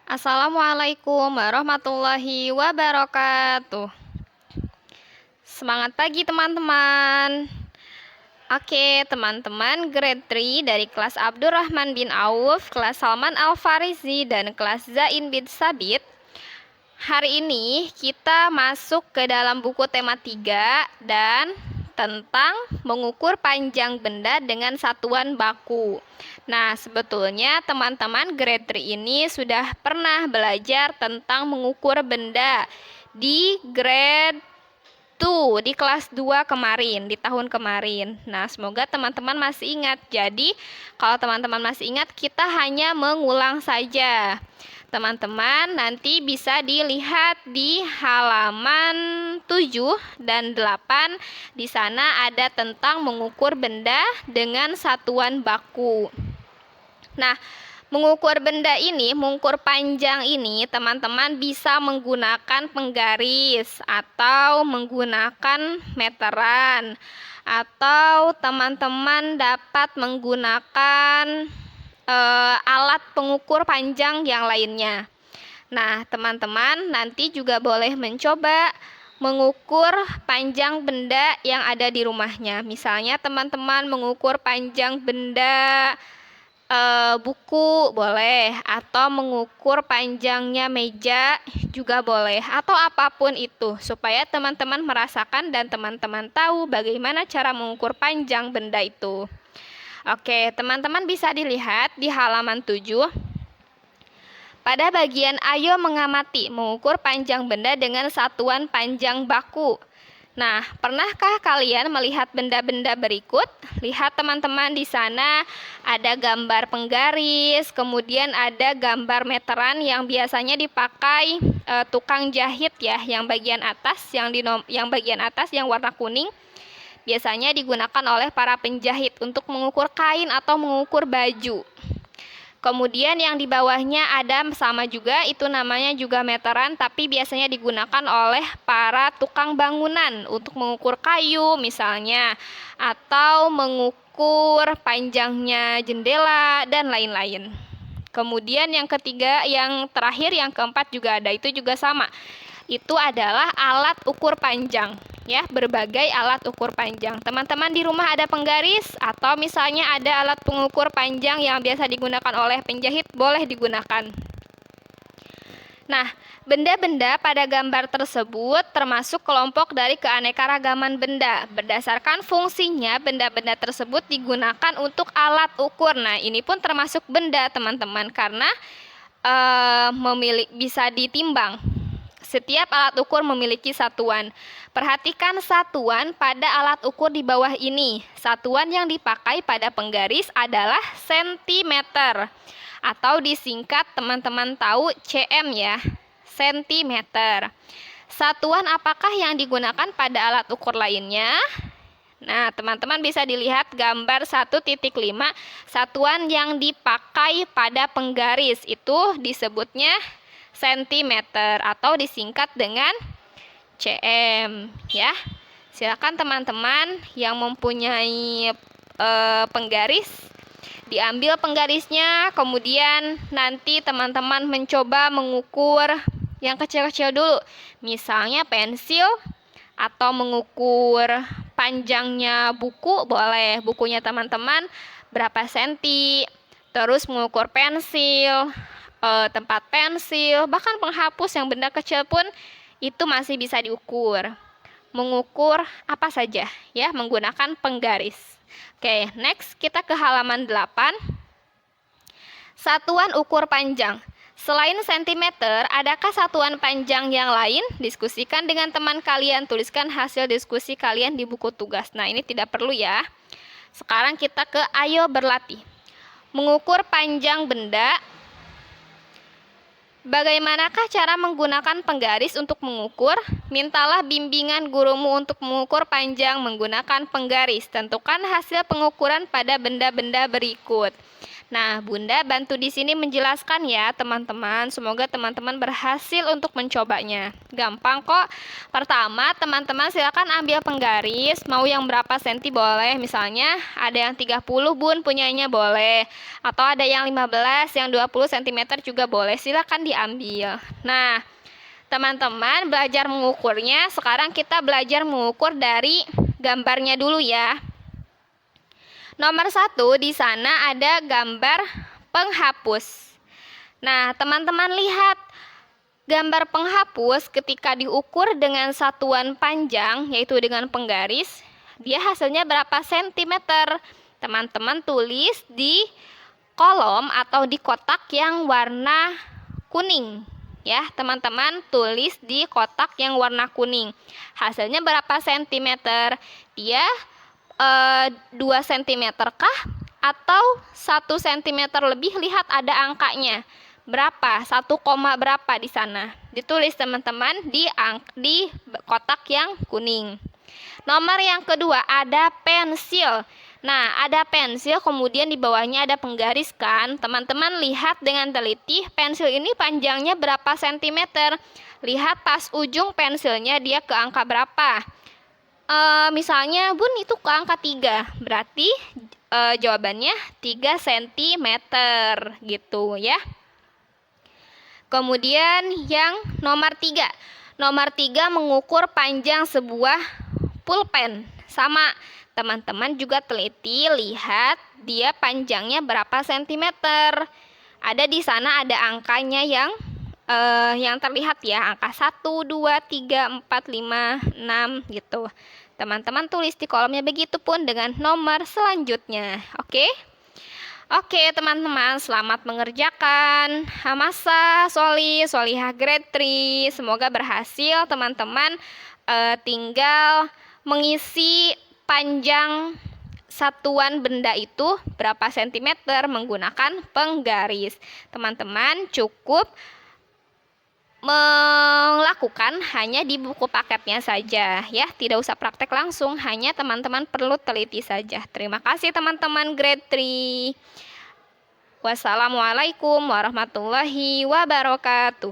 Assalamualaikum warahmatullahi wabarakatuh. Semangat pagi teman-teman. Oke, teman-teman grade 3 dari kelas Abdurrahman bin Auf, kelas Salman Al-Farizi, dan kelas Zain bin Sabit. Hari ini kita masuk ke dalam buku tema 3 dan tentang mengukur panjang benda dengan satuan baku. Nah, sebetulnya teman-teman grade 3 ini sudah pernah belajar tentang mengukur benda di grade 2, di kelas 2 kemarin, di tahun kemarin. Nah, semoga teman-teman masih ingat. Jadi, kalau teman-teman masih ingat, kita hanya mengulang saja. Teman-teman nanti bisa dilihat di halaman 7 dan 8. Di sana ada tentang mengukur benda dengan satuan baku. Nah, mengukur benda ini, mengukur panjang ini, teman-teman bisa menggunakan penggaris atau menggunakan meteran, atau teman-teman dapat menggunakan alat pengukur panjang yang lainnya. Nah, teman-teman nanti juga boleh mencoba mengukur panjang benda yang ada di rumahnya. Misalnya teman-teman mengukur panjang benda buku boleh, atau mengukur panjangnya meja juga boleh, atau apapun itu, supaya teman-teman merasakan dan teman-teman tahu bagaimana cara mengukur panjang benda itu. Oke, teman-teman bisa dilihat di halaman 7. Pada bagian ayo mengamati, mengukur panjang benda dengan satuan panjang baku. Nah, pernahkah kalian melihat benda-benda berikut? Lihat teman-teman, di sana ada gambar penggaris, kemudian ada gambar meteran yang biasanya dipakai tukang jahit ya, yang bagian atas yang warna kuning. Biasanya digunakan oleh para penjahit untuk mengukur kain atau mengukur baju. Kemudian yang di bawahnya ada sama juga, itu namanya juga meteran, tapi biasanya digunakan oleh para tukang bangunan untuk mengukur kayu misalnya, atau mengukur panjangnya jendela dan lain-lain. Kemudian yang ketiga, yang terakhir, yang keempat juga ada, itu juga sama. Itu adalah alat ukur panjang ya, berbagai alat ukur panjang. Teman-teman di rumah ada penggaris atau misalnya ada alat pengukur panjang yang biasa digunakan oleh penjahit, boleh digunakan. Nah, benda-benda pada gambar tersebut termasuk kelompok dari keanekaragaman benda. Berdasarkan fungsinya, benda-benda tersebut digunakan untuk alat ukur. Nah, ini pun termasuk benda, teman-teman, karena bisa ditimbang. Setiap alat ukur memiliki satuan. Perhatikan satuan pada alat ukur di bawah ini. Satuan yang dipakai pada penggaris adalah sentimeter, atau disingkat teman-teman tahu cm ya, sentimeter. Satuan apakah yang digunakan pada alat ukur lainnya? Nah, teman-teman bisa dilihat gambar 1.5, satuan yang dipakai pada penggaris itu disebutnya sentimeter atau disingkat dengan cm ya. Silakan teman-teman yang mempunyai penggaris, diambil penggarisnya, kemudian nanti teman-teman mencoba mengukur yang kecil-kecil dulu, misalnya pensil, atau mengukur panjangnya buku, boleh bukunya teman-teman berapa senti, terus mengukur pensil, tempat pensil, bahkan penghapus yang benda kecil pun itu masih bisa diukur. Mengukur apa saja ya, menggunakan penggaris. Oke, next kita ke halaman 8. Satuan ukur panjang. Selain sentimeter, adakah satuan panjang yang lain? Diskusikan dengan teman kalian, tuliskan hasil diskusi kalian di buku tugas. Nah, ini tidak perlu ya. Sekarang kita ke ayo berlatih. Mengukur panjang benda. Bagaimanakah cara menggunakan penggaris untuk mengukur? Mintalah bimbingan gurumu untuk mengukur panjang menggunakan penggaris. Tentukan hasil pengukuran pada benda-benda berikut. Nah, Bunda bantu di sini menjelaskan ya, teman-teman. Semoga teman-teman berhasil untuk mencobanya. Gampang kok. Pertama, teman-teman silakan ambil penggaris. Mau yang berapa senti boleh. Misalnya ada yang 30 Bun punyanya boleh. Atau ada yang 15, yang 20 cm juga boleh. Silakan diambil. Nah, teman-teman belajar mengukurnya. Sekarang kita belajar mengukur dari gambarnya dulu ya. Nomor 1 di sana ada gambar penghapus. Nah, teman-teman lihat gambar penghapus ketika diukur dengan satuan panjang, yaitu dengan penggaris, dia hasilnya berapa sentimeter? Teman-teman tulis di kolom atau di kotak yang warna kuning. Ya, teman-teman tulis di kotak yang warna kuning. Hasilnya berapa sentimeter? Dia 2 cm kah? Atau 1 cm lebih? Lihat ada angkanya. Berapa? 1, berapa di sana? Ditulis teman-teman di kotak yang kuning. Nomor yang kedua ada pensil. Nah, ada pensil, kemudian di bawahnya ada penggaris kan. Teman-teman lihat dengan teliti, pensil ini panjangnya berapa sentimeter. Lihat pas ujung pensilnya dia ke angka berapa. Misalnya Bun itu ke angka 3. Berarti jawabannya 3 cm gitu ya. Kemudian yang nomor 3. Nomor 3 mengukur panjang sebuah pulpen. Sama, teman-teman juga teliti, lihat dia panjangnya berapa sentimeter. Ada di sana ada angkanya yang terlihat ya, angka 1, 2, 3, 4, 5, 6 gitu. Teman-teman tulis di kolomnya, begitupun dengan nomor selanjutnya. Oke, teman-teman, selamat mengerjakan Hamasa, Solihah grade 3. Semoga berhasil, teman-teman. Tinggal mengisi panjang satuan benda itu berapa sentimeter menggunakan penggaris. Teman-teman cukup melakukan hanya di buku paketnya saja ya, tidak usah praktek langsung, hanya teman-teman perlu teliti saja. Terima kasih teman-teman grade 3. Wassalamualaikum warahmatullahi wabarakatuh.